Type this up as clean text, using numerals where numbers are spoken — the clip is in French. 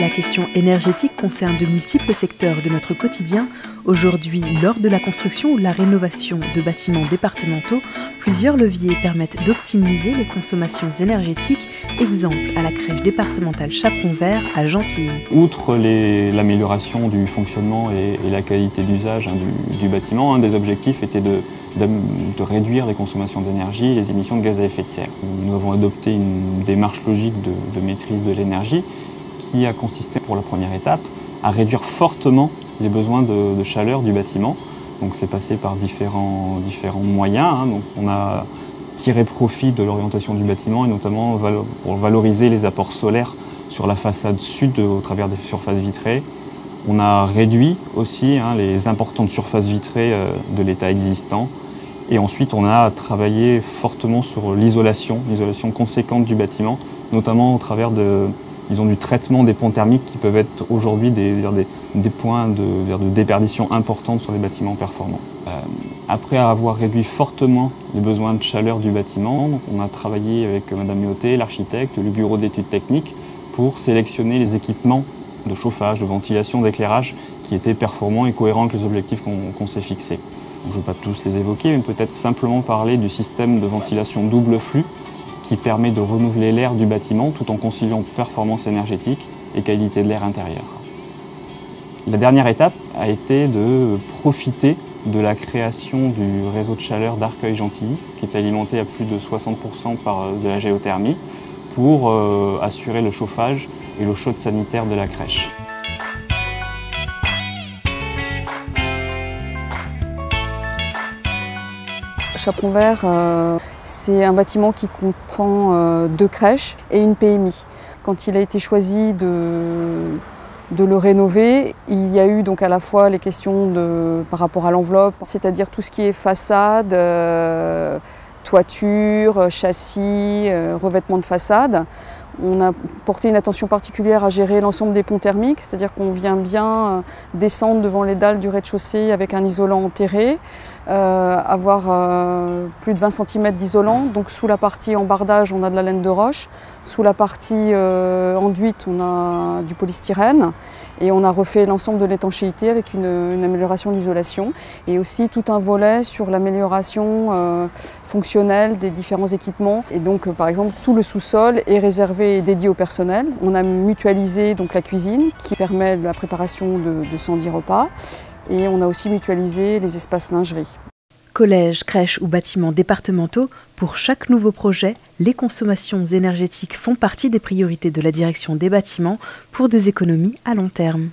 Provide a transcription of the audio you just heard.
la question énergétique concerne de multiples secteurs de notre quotidien. Aujourd'hui, lors de la construction ou la rénovation de bâtiments départementaux, plusieurs leviers permettent d'optimiser les consommations énergétiques. Exemple à la crèche départementale Chaperon Vert à Gentilly. Outre l'amélioration du fonctionnement et la qualité d'usage du bâtiment, un des objectifs était de réduire les consommations d'énergie et les émissions de gaz à effet de serre. Nous avons adopté une démarche logique de maîtrise de l'énergie qui a consisté pour la première étape à réduire fortement les besoins de chaleur du bâtiment. Donc c'est passé par différents moyens. Donc on a tiré profit de l'orientation du bâtiment et notamment pour valoriser les apports solaires sur la façade sud au travers des surfaces vitrées. On a réduit aussi les importantes surfaces vitrées de l'état existant. Et ensuite, on a travaillé fortement sur l'isolation conséquente du bâtiment, notamment au travers du traitement des ponts thermiques qui peuvent être aujourd'hui des points de déperdition importantes sur les bâtiments performants. Après avoir réduit fortement les besoins de chaleur du bâtiment, on a travaillé avec Madame Méoté, l'architecte, le bureau d'études techniques, pour sélectionner les équipements de chauffage, de ventilation, d'éclairage qui étaient performants et cohérents avec les objectifs qu'on s'est fixés. Je ne vais pas tous les évoquer, mais peut-être simplement parler du système de ventilation double flux qui permet de renouveler l'air du bâtiment tout en conciliant performance énergétique et qualité de l'air intérieur. La dernière étape a été de profiter de la création du réseau de chaleur d'Arcueil-Gentilly, qui est alimenté à plus de 60% par de la géothermie, pour assurer le chauffage et l'eau chaude sanitaire de la crèche. Chaperon Vert, c'est un bâtiment qui comprend 2 crèches et une PMI. Quand il a été choisi de le rénover, il y a eu donc à la fois les questions par rapport à l'enveloppe, c'est-à-dire tout ce qui est façade, toiture, châssis, revêtement de façade. On a porté une attention particulière à gérer l'ensemble des ponts thermiques, c'est-à-dire qu'on vient bien descendre devant les dalles du rez-de-chaussée avec un isolant enterré, avoir plus de 20 cm d'isolant. Donc sous la partie embardage, on a de la laine de roche. Sous la partie enduite, on a du polystyrène. Et on a refait l'ensemble de l'étanchéité avec une amélioration de l'isolation. Et aussi tout un volet sur l'amélioration fonctionnelle des différents équipements. Et donc par exemple, tout le sous-sol est réservé et dédié au personnel. On a mutualisé donc la cuisine qui permet la préparation de 110 repas. Et on a aussi mutualisé les espaces lingerie. Collèges, crèches ou bâtiments départementaux, pour chaque nouveau projet, les consommations énergétiques font partie des priorités de la direction des bâtiments pour des économies à long terme.